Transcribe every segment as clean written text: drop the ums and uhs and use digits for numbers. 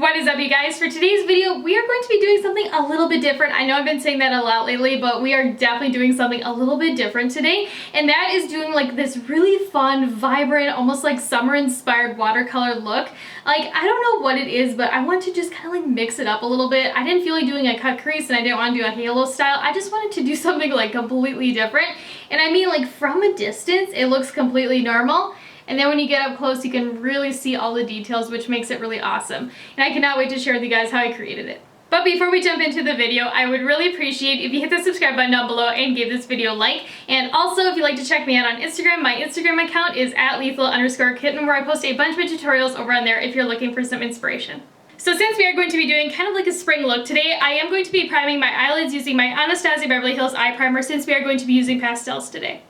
What is up, you guys? For today's video, we are going to be doing something a little bit different. I know I've been saying that a lot lately, but we are definitely doing something a little bit different today, and that is doing like this really fun, vibrant, almost like summer-inspired watercolor look. Like, I don't know what it is, but I want to just kind of like mix it up a little bit. I didn't feel like doing a cut crease, and I didn't want to do a halo style. I just wanted to do something like completely different. And I mean, like, from a distance, it looks completely normal. And then when you get up close, you can really see all the details, which makes it really awesome. And I cannot wait to share with you guys how I created it. But before we jump into the video, I would really appreciate if you hit the subscribe button down below and give this video a like. And also, if you'd like to check me out on Instagram, my Instagram account is @lethal_kitten, where I post a bunch of tutorials over on there if you're looking for some inspiration. So since we are going to be doing kind of like a spring look today, I am going to be priming my eyelids using my Anastasia Beverly Hills Eye Primer, since we are going to be using pastels today.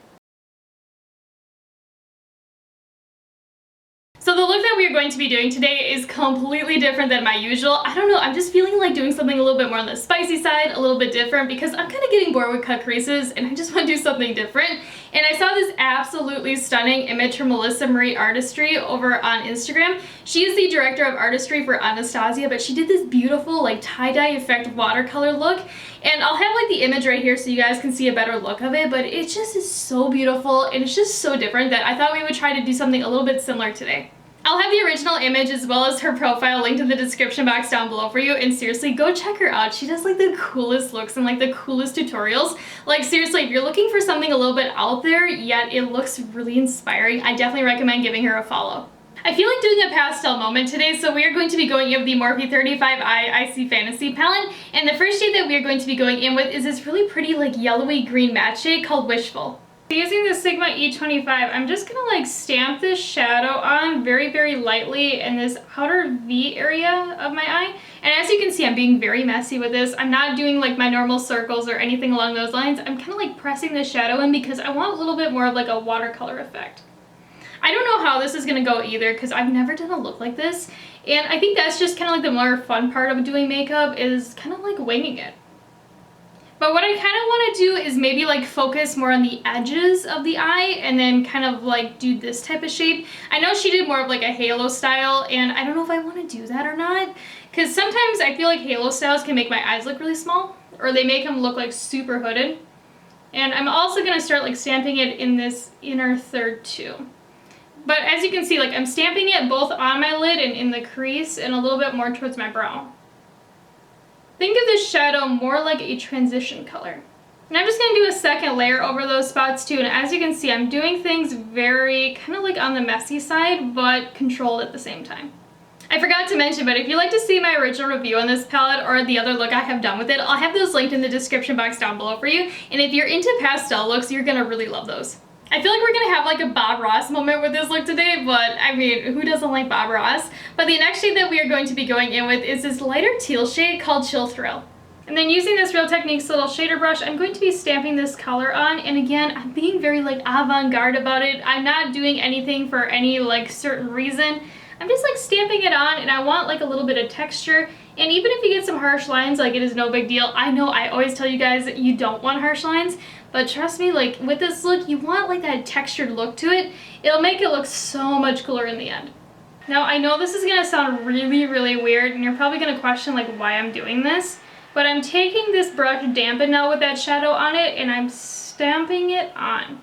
So the look that we are going to be doing today is completely different than my usual. I don't know, I'm just feeling like doing something a little bit more on the spicy side, a little bit different, because I'm kind of getting bored with cut creases and I just want to do something different. And I saw this absolutely stunning image from Melissa Marie Artistry over on Instagram. She is the director of artistry for Anastasia, but she did this beautiful like tie-dye effect watercolor look. And I'll have like the image right here so you guys can see a better look of it, but it just is so beautiful and it's just so different that I thought we would try to do something a little bit similar today. I'll have the original image as well as her profile linked in the description box down below for you, and seriously, go check her out. She does like the coolest looks and like the coolest tutorials. Like, seriously, if you're looking for something a little bit out there, yet it looks really inspiring, I definitely recommend giving her a follow. I feel like doing a pastel moment today, so we are going to be going in with the Morphe 35i Icy Fantasy palette, and the first shade that we are going to be going in with is this really pretty like yellowy green matte shade called Wishful. Using the Sigma E25, I'm just gonna like stamp this shadow on very, very lightly in this outer V area of my eye. And as you can see, I'm being very messy with this. I'm not doing like my normal circles or anything along those lines. I'm kind of like pressing the shadow in because I want a little bit more of like a watercolor effect. I don't know how this is gonna go either because I've never done a look like this. And I think that's just kind of like the more fun part of doing makeup, is kind of like winging it. But what I kind of want to do is maybe like focus more on the edges of the eye and then kind of like do this type of shape. I know she did more of like a halo style, and I don't know if I want to do that or not, because sometimes I feel like halo styles can make my eyes look really small, or they make them look like super hooded. And I'm also going to start like stamping it in this inner third too. But as you can see, like I'm stamping it both on my lid and in the crease and a little bit more towards my brow. Think of this shadow more like a transition color. And I'm just going to do a second layer over those spots too, and as you can see, I'm doing things very kind of like on the messy side, but controlled at the same time. I forgot to mention, but if you'd like to see my original review on this palette or the other look I have done with it, I'll have those linked in the description box down below for you, and if you're into pastel looks, you're going to really love those. I feel like we're going to have like a Bob Ross moment with this look today, but I mean, who doesn't like Bob Ross? But the next shade that we are going to be going in with is this lighter teal shade called Chill Thrill. And then using this Real Techniques little shader brush, I'm going to be stamping this color on, and again, I'm being very like avant-garde about it. I'm not doing anything for any like certain reason. I'm just like stamping it on, and I want like a little bit of texture. And even if you get some harsh lines, like, it is no big deal. I know I always tell you guys that you don't want harsh lines, but trust me, like with this look, you want like that textured look to it. It'll make it look so much cooler in the end. Now, I know this is gonna sound really, really weird, and you're probably gonna question like why I'm doing this, but I'm taking this brush dampened now with that shadow on it, and I'm stamping it on.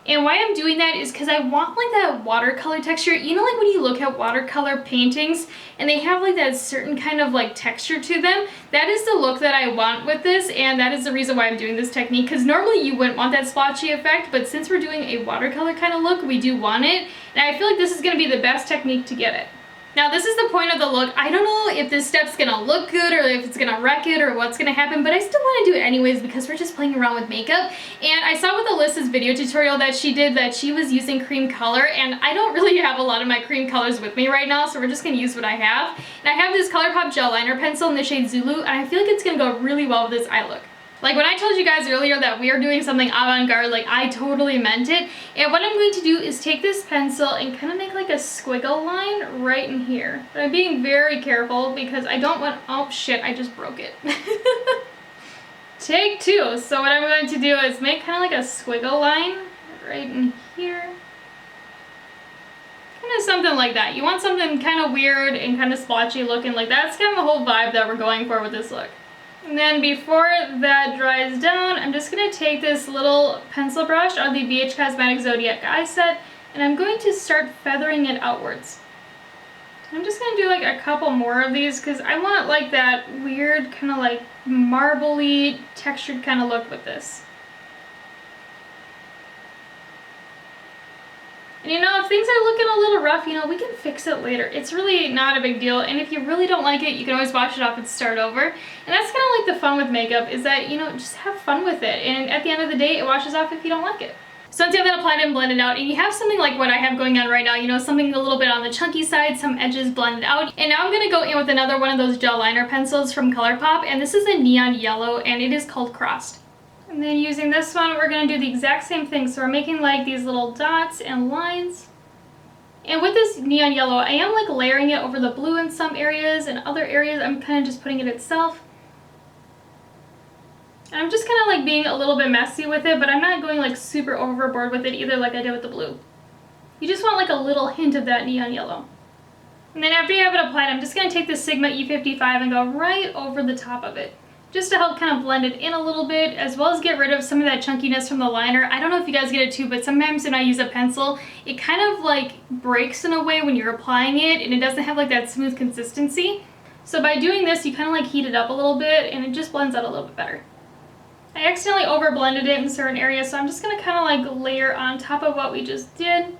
And why I'm doing that is because I want like that watercolor texture. You know, like when you look at watercolor paintings and they have like that certain kind of like texture to them, that is the look that I want with this, and that is the reason why I'm doing this technique, because normally you wouldn't want that splotchy effect, but since we're doing a watercolor kind of look, we do want it, and I feel like this is going to be the best technique to get it. Now, this is the point of the look. I don't know if this step's gonna look good or if it's gonna wreck it or what's gonna happen, but I still want to do it anyways because we're just playing around with makeup. And I saw with Alyssa's video tutorial that she did that she was using cream color, and I don't really have a lot of my cream colors with me right now, so we're just gonna use what I have. And I have this ColourPop gel liner pencil in the shade Zulu, and I feel like it's gonna go really well with this eye look. Like when I told you guys earlier that we are doing something avant-garde, like I totally meant it. And what I'm going to do is take this pencil and kind of make like a squiggle line right in here. But I'm being very careful because I don't want, oh shit, I just broke it. Take two. So what I'm going to do is make kind of like a squiggle line right in here. Kind of something like that. You want something kind of weird and kind of splotchy looking, like that's kind of the whole vibe that we're going for with this look. And then before that dries down, I'm just going to take this little pencil brush on the BH Cosmetics Zodiac Eye Set, and I'm going to start feathering it outwards. I'm just going to do like a couple more of these because I want like that weird kind of like marbly textured kind of look with this. And you know, if things are looking a little rough, you know, we can fix it later. It's really not a big deal. And if you really don't like it, you can always wash it off and start over. And that's kind of like the fun with makeup, is that, you know, just have fun with it. And at the end of the day, it washes off if you don't like it. So once you have that applied and blended out, and you have something like what I have going on right now, you know, something a little bit on the chunky side, some edges blended out. And now I'm going to go in with another one of those gel liner pencils from ColourPop. And this is a neon yellow, and it is called Crossed. And then using this one, we're going to do the exact same thing. So we're making like these little dots and lines. And with this neon yellow, I am like layering it over the blue in some areas, and other areas I'm kind of just putting it itself. And I'm just kind of like being a little bit messy with it, but I'm not going like super overboard with it either like I did with the blue. You just want like a little hint of that neon yellow. And then after you have it applied, I'm just going to take the Sigma E55 and go right over the top of it, just to help kind of blend it in a little bit, as well as get rid of some of that chunkiness from the liner. I don't know if you guys get it too, but sometimes when I use a pencil, it kind of like breaks in a way when you're applying it, and it doesn't have like that smooth consistency. So by doing this, you kind of like heat it up a little bit, and it just blends out a little bit better. I accidentally over blended it in certain areas, so I'm just going to kind of like layer on top of what we just did.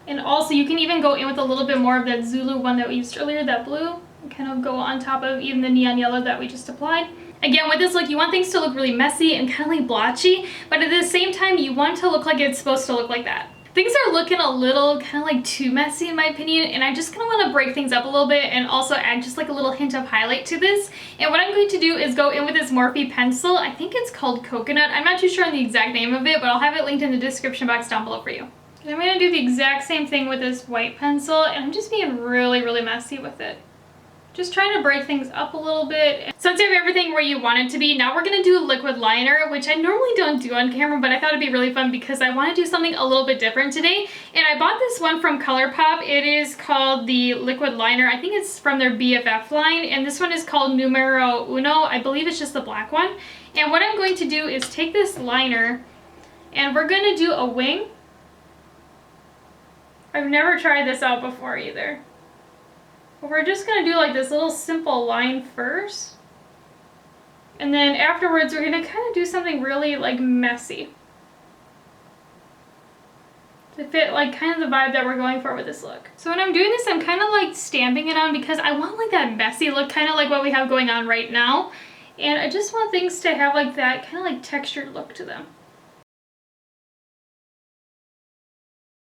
And also you can even go in with a little bit more of that Zulu one that we used earlier, that blue. Kind of go on top of even the neon yellow that we just applied. Again, with this look, you want things to look really messy and kind of like blotchy, but at the same time, you want it to look like it's supposed to look like that. Things are looking a little kind of like too messy in my opinion, and I just kind of want to break things up a little bit and also add just like a little hint of highlight to this. And what I'm going to do is go in with this Morphe pencil. I think it's called Coconut. I'm not too sure on the exact name of it, but I'll have it linked in the description box down below for you. And I'm going to do the exact same thing with this white pencil, and I'm just being really, really messy with it. Just trying to break things up a little bit. So once you have everything where you want it to be, now we're going to do a liquid liner, which I normally don't do on camera, but I thought it'd be really fun because I want to do something a little bit different today. And I bought this one from ColourPop. It is called the liquid liner. I think it's from their BFF line, and this one is called Numero Uno. I believe it's just the black one. And what I'm going to do is take this liner, and we're going to do a wing. I've never tried this out before either. We're just going to do like this little simple line first, and then afterwards we're going to kind of do something really like messy to fit like kind of the vibe that we're going for with this look. So when I'm doing this, I'm kind of like stamping it on because I want like that messy look, kind of like what we have going on right now, and I just want things to have like that kind of like textured look to them.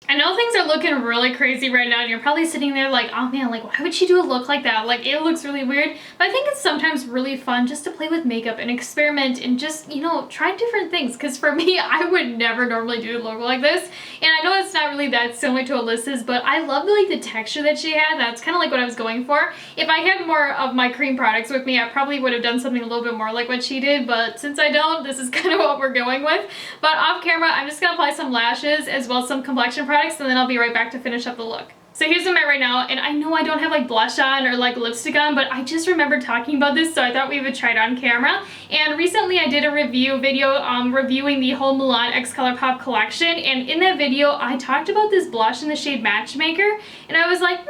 I know things are looking really crazy right now, and you're probably sitting there like, oh man, like why would she do a look like that? Like it looks really weird. But I think it's sometimes really fun just to play with makeup and experiment and just, you know, try different things. Because for me, I would never normally do a look like this. And I know it's not really that similar to Alyssa's, but I love like the texture that she had. That's kind of like what I was going for. If I had more of my cream products with me, I probably would have done something a little bit more like what she did. But since I don't, this is kind of what we're going with. But off camera, I'm just going to apply some lashes as well as some complexion products, and then I'll be right back to finish up the look. So here's what I'm at right now, and I know I don't have like blush on or like lipstick on, but I just remembered talking about this, so I thought we would try it on camera. And recently I did a review video reviewing the whole Milan x ColourPop collection, and in that video I talked about this blush in the shade Matchmaker, and I was like,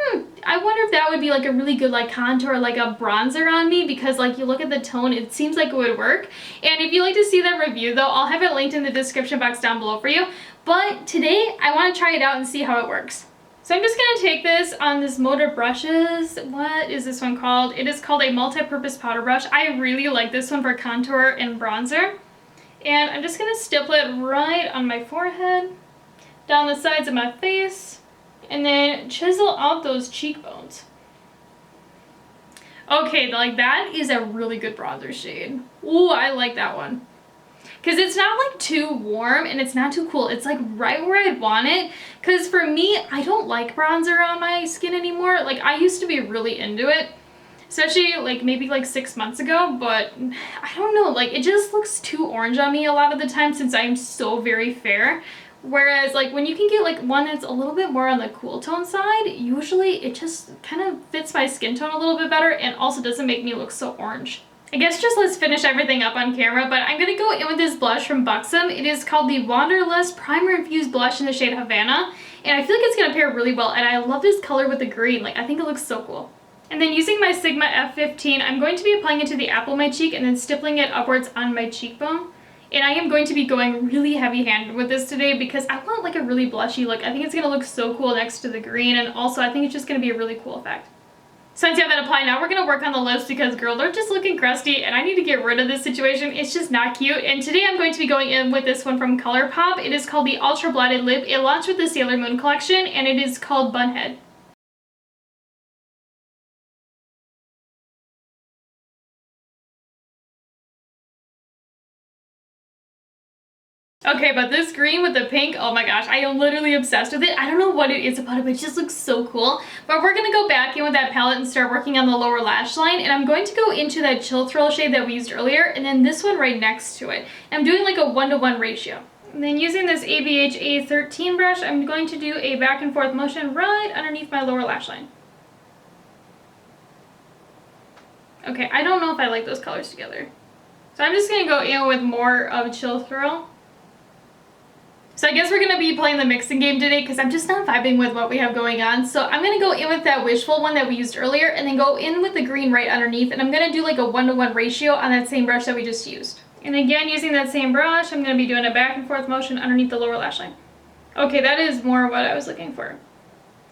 I wonder if that would be like a really good like contour, like a bronzer on me, because like you look at the tone, it seems like it would work. And if you'd like to see that review though, I'll have it linked in the description box down below for you. But today I want to try it out and see how it works. So I'm just going to take this on this Motor Brushes. What is this one called? It is called a multi-purpose powder brush. I really like this one for contour and bronzer. And I'm just going to stipple it right on my forehead, down the sides of my face, and then chisel out those cheekbones. Okay, like that is a really good bronzer shade. Ooh, I like that one. Because it's not like too warm and it's not too cool. It's like right where I'd want it. Because for me, I don't like bronzer on my skin anymore. Like I used to be really into it, especially like maybe like 6 months ago, but I don't know, like it just looks too orange on me a lot of the time since I'm so very fair. Whereas like when you can get like one that's a little bit more on the cool tone side, usually it just kind of fits my skin tone a little bit better and also doesn't make me look so orange. I guess just let's finish everything up on camera, but I'm going to go in with this blush from Buxom. It is called the Wanderlust Primer Infused Blush in the shade Havana, and I feel like it's going to pair really well, and I love this color with the green. Like, I think it looks so cool. And then using my Sigma F15, I'm going to be applying it to the apple of my cheek and then stippling it upwards on my cheekbone. And I am going to be going really heavy-handed with this today because I want like a really blushy look. I think it's going to look so cool next to the green, and also I think it's just going to be a really cool effect. So once you have that applied, now we're going to work on the lips because, girl, they're just looking crusty and I need to get rid of this situation. It's just not cute. And today I'm going to be going in with this one from ColourPop. It is called the Ultra Blotted Lip. It launched with the Sailor Moon collection and it is called Bunhead. Okay, but this green with the pink, oh my gosh, I am literally obsessed with it. I don't know what it is about it, but it just looks so cool. But we're going to go back in with that palette and start working on the lower lash line. And I'm going to go into that Chill Thrill shade that we used earlier, and then this one right next to it. I'm doing like a 1-to-1 ratio. And then using this ABH A13 brush, I'm going to do a back and forth motion right underneath my lower lash line. Okay, I don't know if I like those colors together. So I'm just going to go in with more of Chill Thrill. So I guess we're going to be playing the mixing game today because I'm just not vibing with what we have going on. So I'm going to go in with that Wishful one that we used earlier and then go in with the green right underneath. And I'm going to do like a 1-to-1 ratio on that same brush that we just used. And again, using that same brush, I'm going to be doing a back and forth motion underneath the lower lash line. Okay, that is more what I was looking for.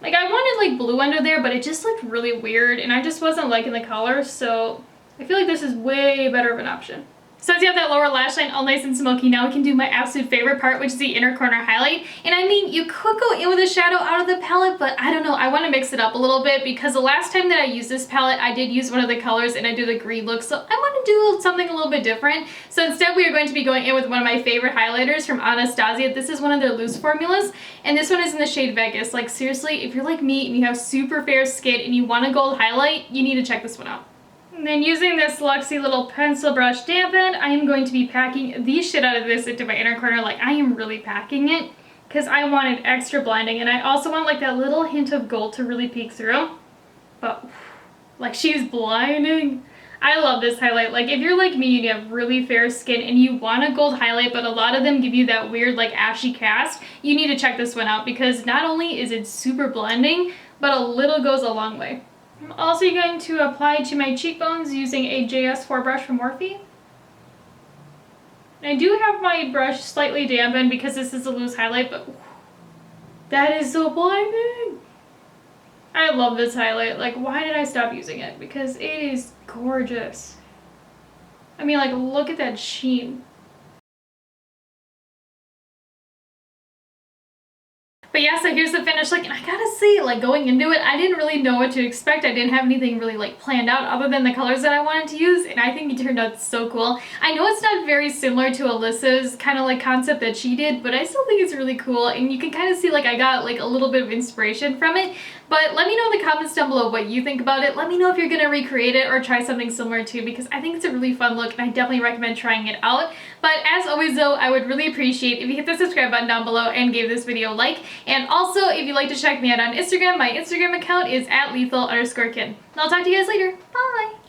Like, I wanted like blue under there, but it just looked really weird and I just wasn't liking the color. So I feel like this is way better of an option. So as you have that lower lash line all nice and smoky, now we can do my absolute favorite part, which is the inner corner highlight. And I mean, you could go in with a shadow out of the palette, but I don't know, I want to mix it up a little bit because the last time that I used this palette, I did use one of the colors and I did a green look, so I want to do something a little bit different. So instead we are going to be going in with one of my favorite highlighters from Anastasia. This is one of their loose formulas, and this one is in the shade Vegas. Like, seriously, if you're like me and you have super fair skin and you want a gold highlight, you need to check this one out. And then using this Luxie little pencil brush dampened, I am going to be packing the shit out of this into my inner corner. Like, I am really packing it because I wanted extra blinding, and I also want like that little hint of gold to really peek through. But like, she's blinding. I love this highlight. Like, if you're like me and you have really fair skin and you want a gold highlight, but a lot of them give you that weird like ashy cast, you need to check this one out because not only is it super blending, but a little goes a long way. I'm also going to apply it to my cheekbones using a JS4 brush from Morphe. And I do have my brush slightly dampened because this is a loose highlight, but that is so blinding. I love this highlight. Like, why did I stop using it? Because it is gorgeous. I mean, like, look at that sheen. But yeah, so here's the finished look, and I gotta say, like, going into it, I didn't really know what to expect. I didn't have anything really, like, planned out other than the colors that I wanted to use, and I think it turned out so cool. I know it's not very similar to Alyssa's kind of, like, concept that she did, but I still think it's really cool, and you can kind of see, like, I got, like, a little bit of inspiration from it. But let me know in the comments down below what you think about it. Let me know if you're gonna recreate it or try something similar too, because I think it's a really fun look, and I definitely recommend trying it out. But as always though, I would really appreciate if you hit the subscribe button down below and gave this video a like. And also, if you'd like to check me out on Instagram, my Instagram account is @lethal_kin. And I'll talk to you guys later. Bye!